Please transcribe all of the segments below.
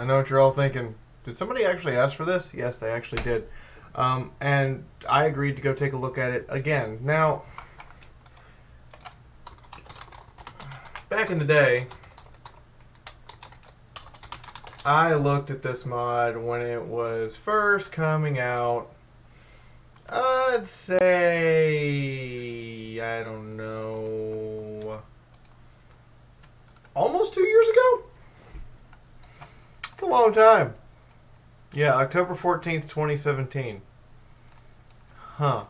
I know what you're all thinking. Did somebody actually ask for this? Yes, they actually did. And I agreed to go take a look at it again. Now, back in the day, I looked at this mod when it was first coming out. I'd say, I don't know, almost 2 years ago? It's a long time. Yeah, October 14th, 2017. Huh.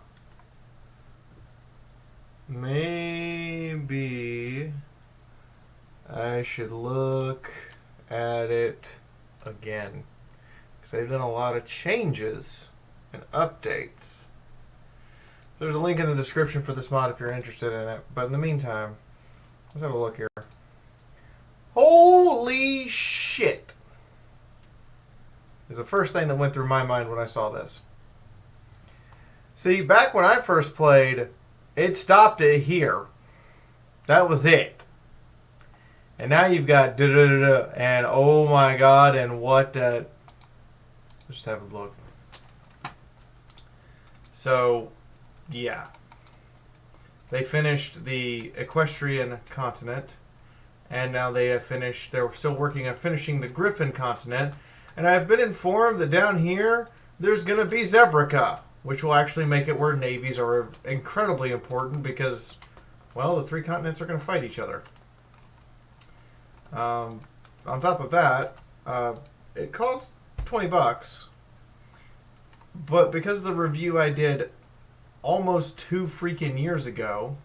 Maybe I should look at it again. Because they've done a lot of changes and updates. So there's a link in the description for this mod if you're interested in it. But in the meantime, let's have a look here. Holy shit! Is the first thing that went through my mind when I saw this. See, back when I first played, it stopped it here. That was it. And now you've got da-da-da-da, and oh my god, and what, let's just have a look. So, yeah. They finished the Equestrian continent, and now they have finished, they're still working on finishing the Griffin continent, and I've been informed that down here, there's going to be Zebrica, which will actually make it where navies are incredibly important because, well, the three continents are going to fight each other. On top of that, it costs $20, but because of the review I did almost 2 freaking years ago,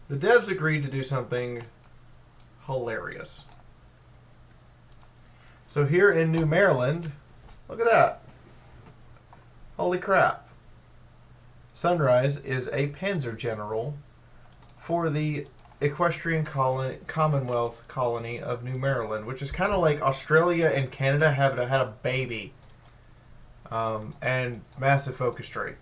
the devs agreed to do something hilarious. So here in New Maryland, look at that. Holy crap. Sunrise is a panzer general for the Equestrian Commonwealth colony of New Maryland, which is kind of like Australia and Canada had a baby. And massive focus tree.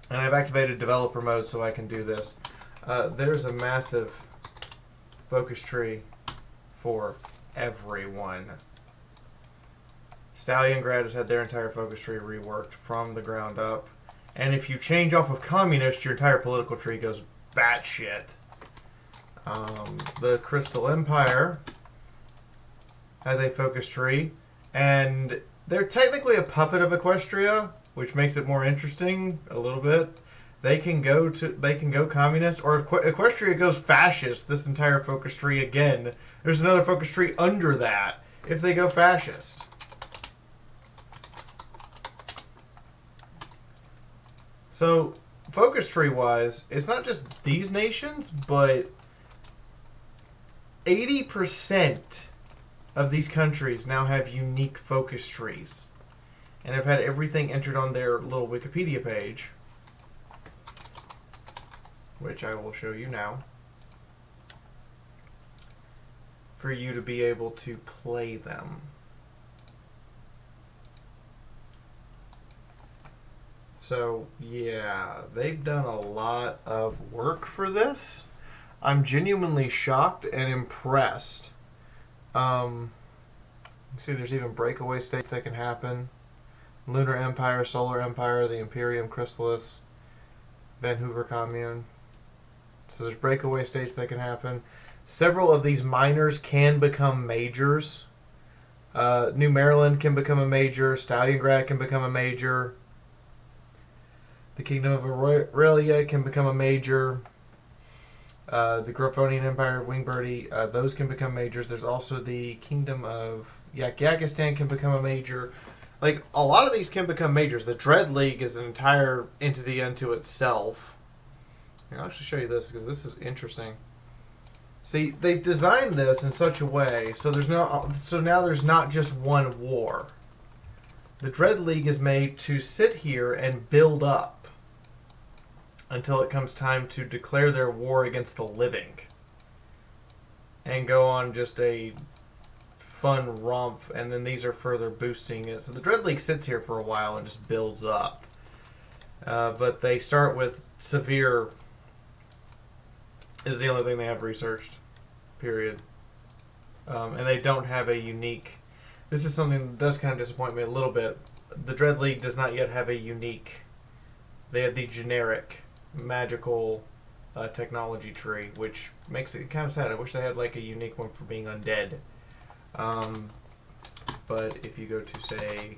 And I've activated developer mode so I can do this. There's a massive focus tree for everyone. Stalingrad has had their entire focus tree reworked from the ground up. And if you change off of communist, your entire political tree goes batshit. The Crystal Empire has a focus tree, and they're technically a puppet of Equestria, which makes it more interesting a little bit. They can go communist, or Equestria goes fascist. This entire focus tree again. There's another focus tree under that if they go fascist. So, focus tree wise, it's not just these nations, but 80% of these countries now have unique focus trees. And have had everything entered on their little Wikipedia page, which I will show you now, for you to be able to play them. So, yeah, they've done a lot of work for this. I'm genuinely shocked and impressed. See, there's even breakaway states that can happen. Lunar Empire, Solar Empire, the Imperium Chrysalis, Vancouver Commune. So there's breakaway states that can happen. Several of these minors can become majors. New Maryland can become a major. Stalingrad can become a major. The Kingdom of Aurelia can become a major. The Griffonian Empire, Wingbirdie, those can become majors. There's also the Kingdom of Yakistan can become a major. Like, a lot of these can become majors. The Dread League is an entire entity unto itself. Here, I'll actually show you this because this is interesting. See, they've designed this in such a way so now there's not just one war. The Dread League is made to sit here and build up until it comes time to declare their war against the living and go on just a fun romp, and then these are further boosting it. So the Dread League sits here for a while and just builds up. But they start with severe is the only thing they have researched. period. And they don't have a unique... This is something that does kind of disappoint me a little bit. The Dread League does not yet have a unique... They have the generic magical technology tree, which makes it kind of sad. I wish they had like a unique one for being undead. But if you go to, say,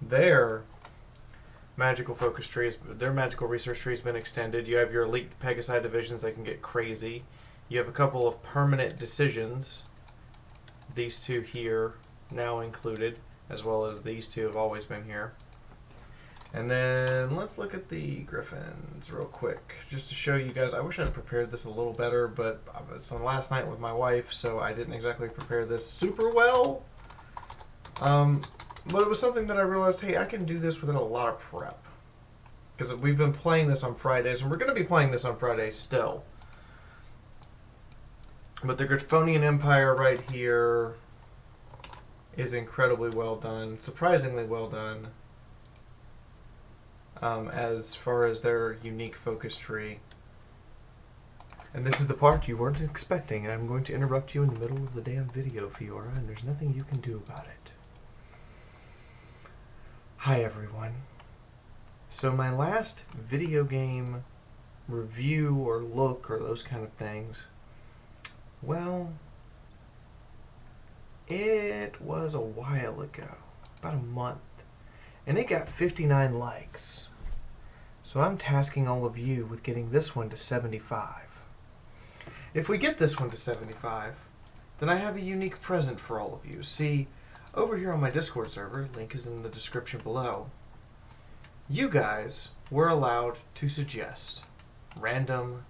their magical focus trees, their magical research tree has been extended. You have your elite Pegasi divisions that can get crazy. You have a couple of permanent decisions. These two here now included, as well as these two have always been here. And then let's look at the Griffins real quick, just to show you guys. I wish I had prepared this a little better, but it's on last night with my wife, so I didn't exactly prepare this super well. But it was something that I realized, hey, I can do this without a lot of prep. Because we've been playing this on Fridays, and we're going to be playing this on Fridays still. But the Griffonian Empire right here is incredibly well done, surprisingly well done. As far as their unique focus tree. And this is the part you weren't expecting, and I'm going to interrupt you in the middle of the damn video, Fiaura, and there's nothing you can do about it. Hi everyone. So my last video game review or look or those kind of things, well, it was a while ago, about a month, and it got 59 likes. So I'm tasking all of you with getting this one to 75. If we get this one to 75, then I have a unique present for all of you. See, over here on my Discord server, link is in the description below, you guys were allowed to suggest random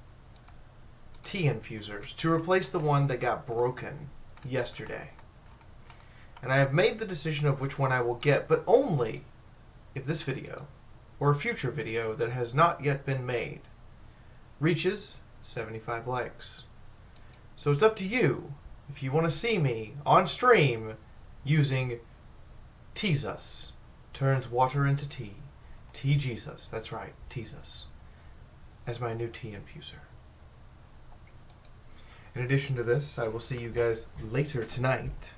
tea infusers to replace the one that got broken yesterday. And I have made the decision of which one I will get, but only if this video, or a future video that has not yet been made, reaches 75 likes. So it's up to you if you want to see me on stream using Jesus, turns water into tea. Tea Jesus, that's right, Jesus, as my new tea infuser. In addition to this, I will see you guys later tonight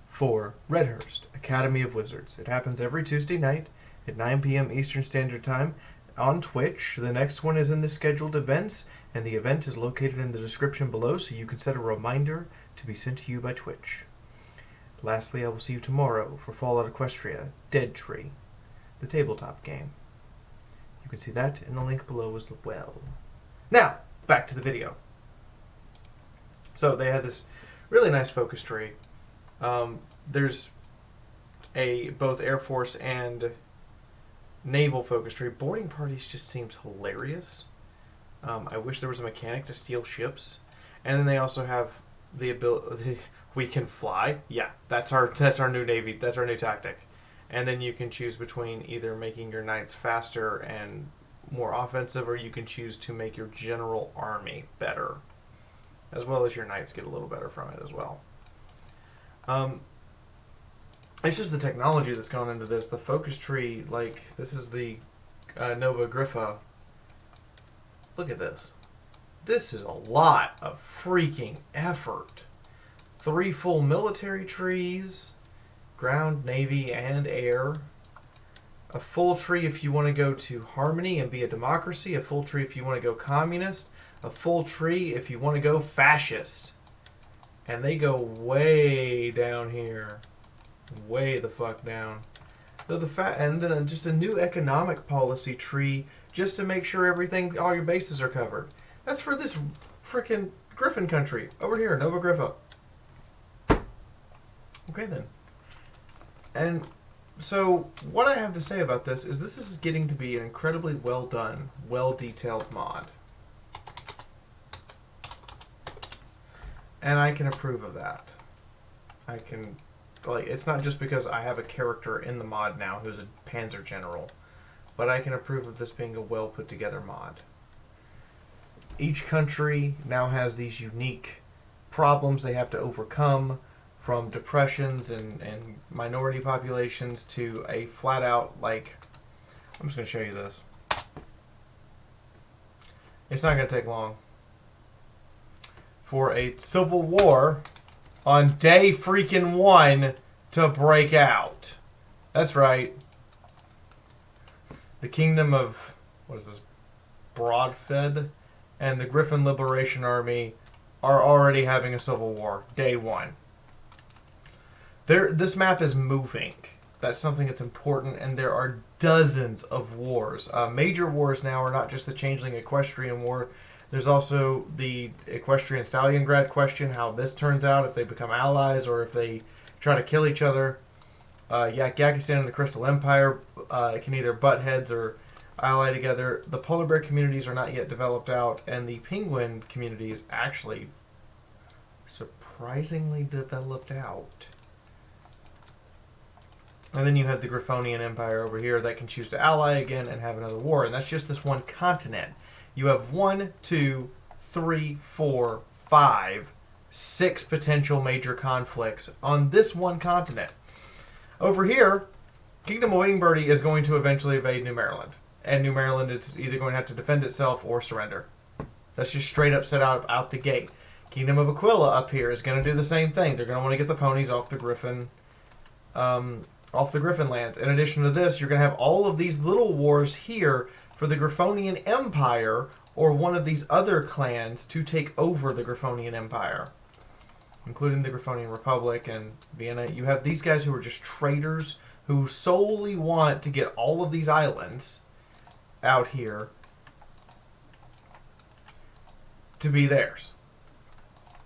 for Redhurst, Academy of Wizards. It happens every Tuesday night at 9 p.m. Eastern Standard Time on Twitch. The next one is in the scheduled events, and the event is located in the description below, so you can set a reminder to be sent to you by Twitch. Lastly, I will see you tomorrow for Fallout Equestria, Dead Tree, the tabletop game. You can see that in the link below as well. Now, back to the video. So they had this really nice focus tree. There's a both Air Force and naval focus tree. Boarding parties just seems hilarious. I wish there was a mechanic to steal ships. And then they also have the ability, we can fly. Yeah, that's our new navy. That's our new tactic. And then you can choose between either making your knights faster and more offensive, or you can choose to make your general army better, as well as your knights get a little better from it as well. It's just the technology that's gone into this. The focus tree, like, this is the Nova Griffa. Look at this. This is a lot of freaking effort. 3 full military trees, ground, navy, and air. A full tree if you want to go to harmony and be a democracy. A full tree if you want to go communist. A full tree if you want to go fascist. And they go way down here. Way the fuck down. And then just a new economic policy tree just to make sure everything, all your bases are covered. That's for this frickin' Griffin country. Over here, Nova Griffa. Okay then. And so what I have to say about this is getting to be an incredibly well done, well detailed mod. And I can approve of that. I can, like, it's not just because I have a character in the mod now who's a Panzer General, but I can approve of this being a well put together mod. Each country now has these unique problems they have to overcome, from depressions and minority populations to a flat out, like, I'm just going to show you this. It's not going to take long. for a civil war on day freaking 1 to break out. That's right. The kingdom of, what is this, Broadfed and the Griffin Liberation Army are already having a civil war. Day 1. This map is moving. That's something that's important, and there are dozens of wars. Major wars now are not just the Changeling Equestrian War. There's also the Equestrian Stalingrad question, how this turns out, if they become allies or if they try to kill each other. Yakistan and the Crystal Empire can either butt heads or ally together. The polar bear communities are not yet developed out, and the penguin community is actually surprisingly developed out. And then you have the Griffonian Empire over here that can choose to ally again and have another war. And that's just this one continent. You have 1, 2, 3, 4, 5, 6 potential major conflicts on this one continent. Over here, Kingdom of Wingbirdie is going to eventually invade New Maryland. And New Maryland is either going to have to defend itself or surrender. That's just straight up set out the gate. Kingdom of Aquila up here is going to do the same thing. They're going to want to get the ponies off the Griffin lands. In addition to this, you're going to have all of these little wars here for the Griffonian Empire or one of these other clans to take over the Griffonian Empire, including the Griffonian Republic and Vienna. You have these guys who are just traders who solely want to get all of these islands out here to be theirs,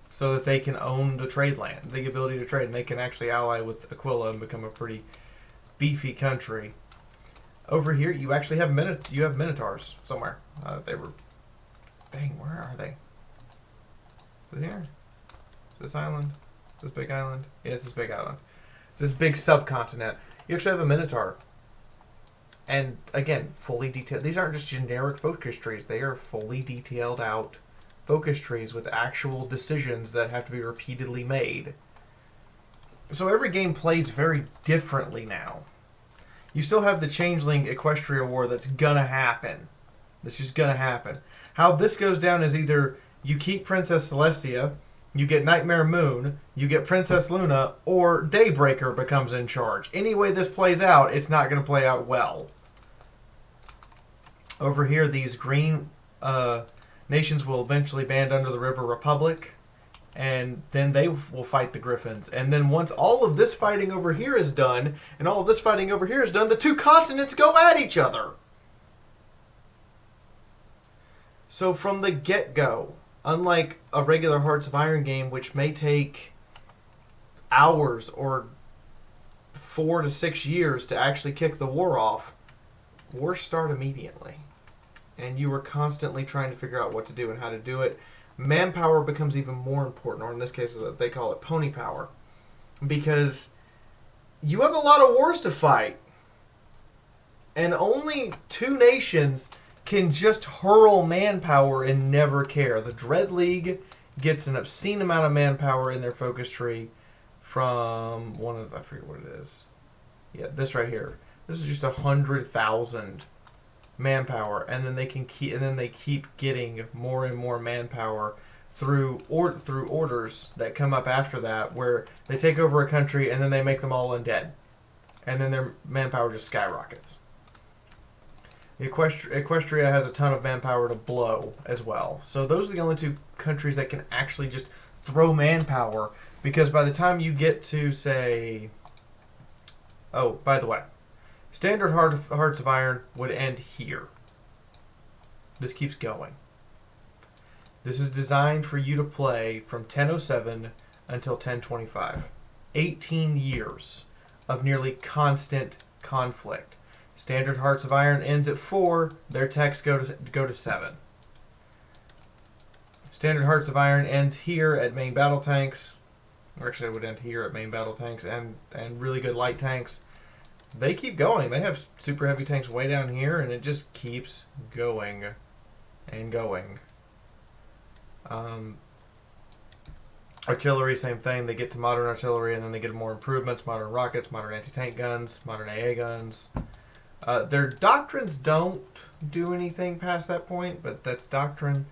so that they can own the trade land, the ability to trade, and they can actually ally with Aquila and become a pretty beefy country. Over here, you actually have Minotaurs somewhere. They were, dang, where are they? Is it here? This island? This big island? Yeah, it's this big island. It's this big subcontinent. You actually have a Minotaur. And again, fully detailed. These aren't just generic focus trees. They are fully detailed out focus trees with actual decisions that have to be repeatedly made. So every game plays very differently now. You still have the Changeling Equestria War that's gonna happen. That's just gonna happen. How this goes down is either you keep Princess Celestia, you get Nightmare Moon, you get Princess Luna, or Daybreaker becomes in charge. Any way this plays out, it's not going to play out well. Over here, these green nations will eventually band under the River Republic, and then they will fight the Griffins. And then once all of this fighting over here is done, and all of this fighting over here is done, the two continents go at each other. So from the get-go, unlike a regular Hearts of Iron game, which may take hours or 4 to 6 years to actually kick the war off, wars start immediately. And you are constantly trying to figure out what to do and how to do it. Manpower becomes even more important, or in this case, they call it pony power. Because you have a lot of wars to fight. And only 2 nations can just hurl manpower and never care. The Dread League gets an obscene amount of manpower in their focus tree from one of, I forget what it is. Yeah, this right here. This is just 100,000 manpower, and then they keep getting more and more manpower through orders that come up after that, where they take over a country and then they make them all undead, and then their manpower just skyrockets. Equestria has a ton of manpower to blow as well. So those are the only 2 countries that can actually just throw manpower, because by the time you get to, say... Oh, by the way, Standard Hearts of Iron would end here. This keeps going. This is designed for you to play from 1007 until 1025. 18 years of nearly constant conflict. Standard Hearts of Iron ends at 4. Their techs go to 7. Standard Hearts of Iron ends here at main battle tanks. Or actually, it would end here at main battle tanks and really good light tanks. They keep going. They have super heavy tanks way down here, and it just keeps going and going. Artillery, same thing. They get to modern artillery, and then they get more improvements, modern rockets, modern anti-tank guns, modern AA guns. Their doctrines don't do anything past that point, but that's doctrine.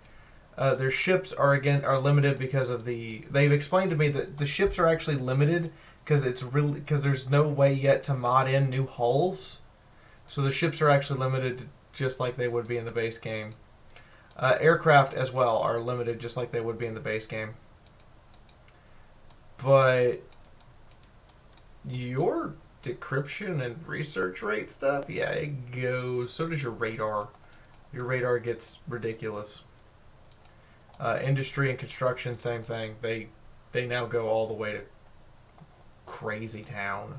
Their ships are limited because of the. They've explained to me that the ships are actually limited because there's no way yet to mod in new hulls, so the ships are actually limited just like they would be in the base game. Aircraft as well are limited just like they would be in the base game. But your decryption and research rate stuff, yeah, it goes. So does your radar. Your radar gets ridiculous. Industry and construction, same thing. They now go all the way to crazy town.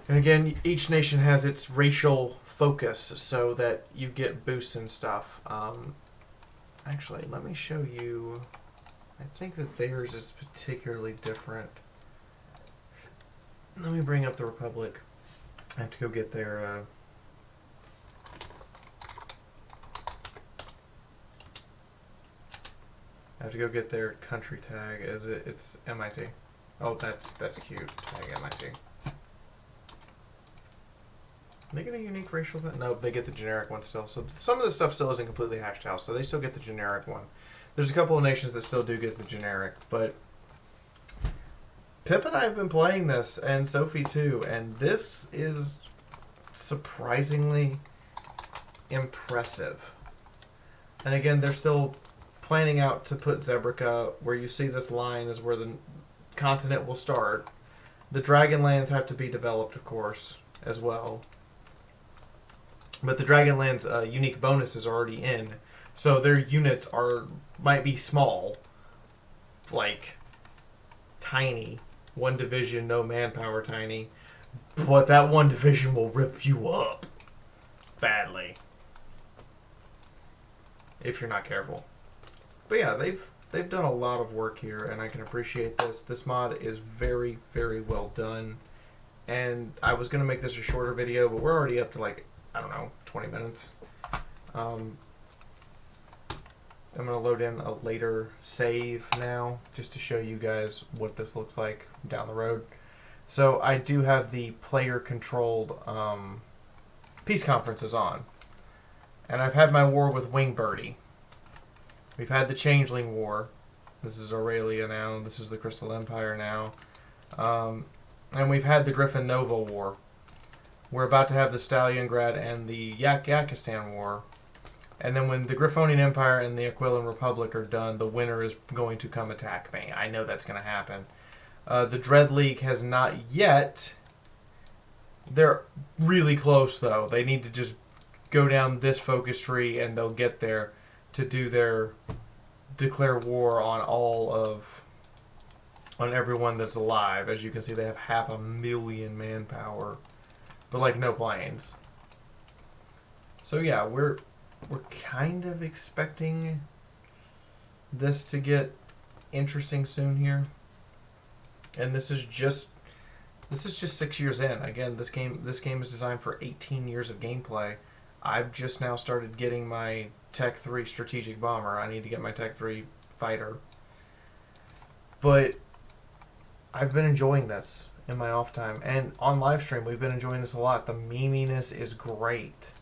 And again, each nation has its racial focus so that you get boosts and stuff. Actually, let me show you. I think that theirs is particularly different. Let me bring up the Republic. I have to go get their... I have to go get their country tag. It's MIT. Oh, that's cute. Tag MIT. They get a unique racial thing? No, they get the generic one still. So some of the stuff still isn't completely hashed out, so they still get the generic one. There's a couple of nations that still do get the generic, but Pip and I have been playing this, and Sophie too, and this is surprisingly impressive. And again, they're still planning out to put Zebrica where you see this line is where the continent will start. The Dragonlands have to be developed, of course, as well. But the Dragonlands unique bonus is already in, so their units might be small, like tiny, one division, no manpower, tiny, but that one division will rip you up badly if you're not careful. But yeah, they've done a lot of work here, and I can appreciate this. This mod is very, very well done, and I was gonna make this a shorter video, but we're already up to like, I don't know, 20 minutes. I'm going to load in a later save now just to show you guys what this looks like down the road. So I do have the player-controlled peace conferences on. And I've had my war with Wingbirdie. We've had the Changeling War. This is Aurelia now. This is the Crystal Empire now. And we've had the Griffin Nova War. We're about to have the Staliongrad and the Yakistan War. And then when the Griffonian Empire and the Aquilian Republic are done, the winner is going to come attack me. I know that's going to happen. The Dread League has not yet. They're really close, though. They need to just go down this focus tree, and they'll get there to do their declare war on on everyone that's alive. As you can see, they have 500,000 manpower. But like no planes. So yeah, we're kind of expecting this to get interesting soon here. And this is just 6 years in. Again, this game is designed for 18 years of gameplay. I've just now started getting my Tech 3 strategic bomber. I need to get my Tech 3 fighter. But I've been enjoying this in my off time, and on live stream we've been enjoying this a lot. The meminess is great.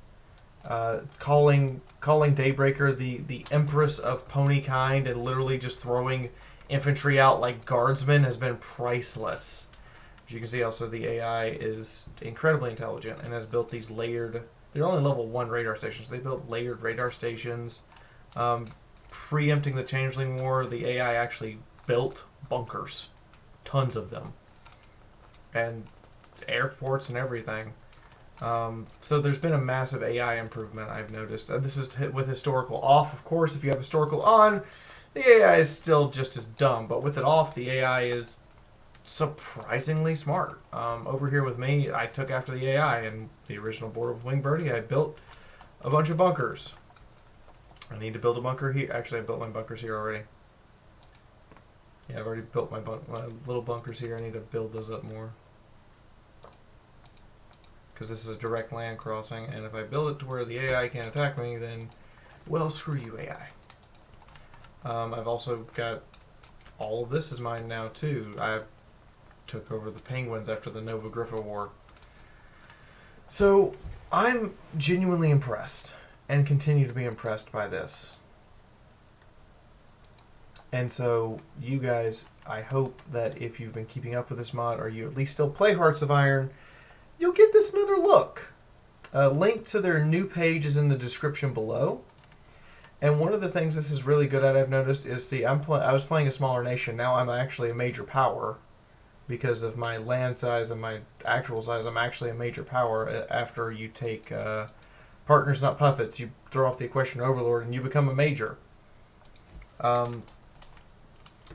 Calling Daybreaker the Empress of Pony Kind and literally just throwing infantry out like guardsmen has been priceless. As you can see, also the AI is incredibly intelligent and has built these layered. They're only level 1 radar stations. They built layered radar stations. Preempting the Changeling War, the AI actually built bunkers, tons of them. And airports and everything. So there's been a massive AI improvement, I've noticed. This is with historical off, of course. If you have historical on, the AI is still just as dumb. But with it off, the AI is surprisingly smart. Over here with me, I took after the AI. And the original board of Wingbirdie, I built a bunch of bunkers. I need to build a bunker here. Actually, I built my bunkers here already. Yeah, I've already built my little bunkers here. I need to build those up more. Because this is a direct land crossing, and if I build it to where the AI can't attack me, then, well, screw you, AI. I've also got all of this is mine now, too. I took over the Penguins after the Nova Griffa War. So, I'm genuinely impressed, and continue to be impressed by this. And so you guys, I hope that if you've been keeping up with this mod, or you at least still play Hearts of Iron, you'll give this another look. A link to their new page is in the description below. And one of the things this is really good at, I've noticed, is, see, I was playing a smaller nation. Now I'm actually a major power. Because of my land size and my actual size, I'm actually a major power after you take Partners Not Puppets. You throw off the Equestrian Overlord and you become a major.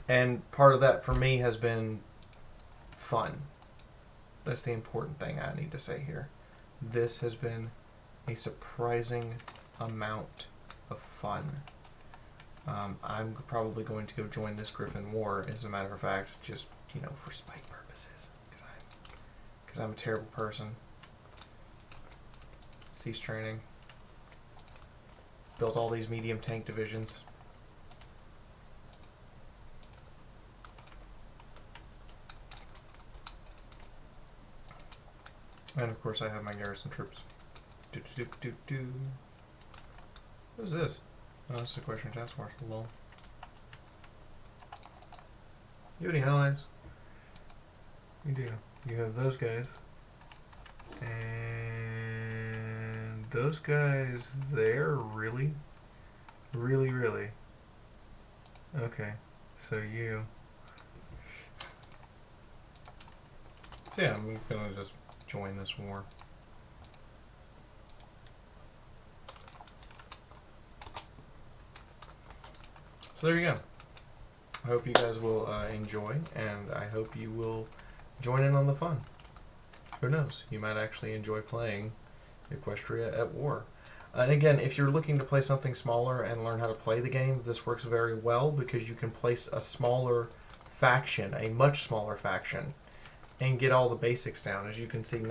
And part of that for me has been fun. That's the important thing I need to say here. This has been a surprising amount of fun. I'm probably going to go join this Griffin War, as a matter of fact, just, you know, for spite purposes. Because I'm a terrible person. Cease training. Built all these medium tank divisions. And of course I have my garrison troops. What is this? Oh, this is a Equestrian Task Force. Lol. You have any allies? You do. You have those guys. And those guys there, really? Really? Okay. So you. So yeah, I'm gonna just join this war. So there you go. I hope you guys will enjoy, and I hope you will join in on the fun. Who knows? You might actually enjoy playing Equestria at War. And again, if you're looking to play something smaller and learn how to play the game, this works very well because you can place a smaller faction, a much smaller faction, and get all the basics down. As you can see,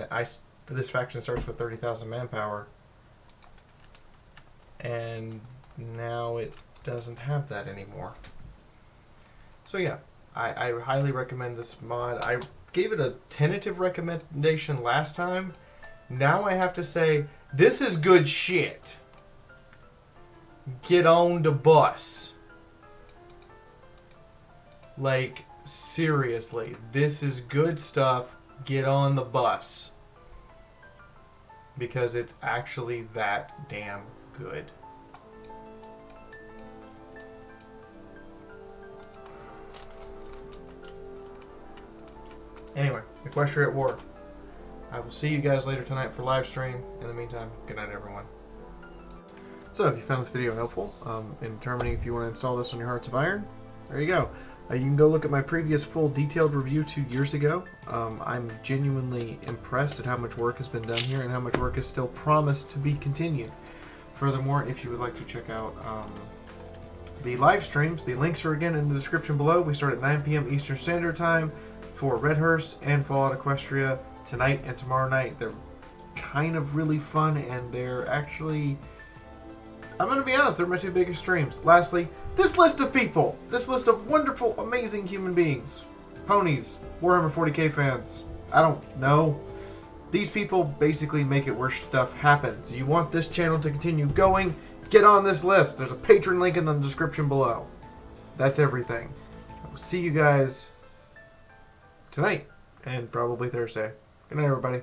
this faction starts with 30,000 manpower, and now it doesn't have that anymore. So yeah, I highly recommend this mod. I gave it a tentative recommendation last time. Now I have to say, this is good shit. Get on the bus. Like, seriously, this is good stuff. Get on the bus. Because it's actually that damn good. Anyway, Equestria at War. I will see you guys later tonight for live stream. In the meantime, good night, everyone. So, if you found this video helpful in determining if you want to install this on your Hearts of Iron, there you go. You can go look at my previous full detailed review 2 years ago. I'm genuinely impressed at how much work has been done here and how much work is still promised to be continued. Furthermore, if you would like to check out the live streams, the links are again in the description below. We start at 9 p.m. Eastern Standard Time for Redhurst and Fallout Equestria tonight and tomorrow night. They're kind of really fun, and they're actually, I'm going to be honest, they're my 2 biggest streams. Lastly, this list of people, this list of wonderful, amazing human beings, ponies, Warhammer 40k fans, I don't know. These people basically make it where stuff happens. You want this channel to continue going, get on this list. There's a Patreon link in the description below. That's everything. I will see you guys tonight and probably Thursday. Good night, everybody.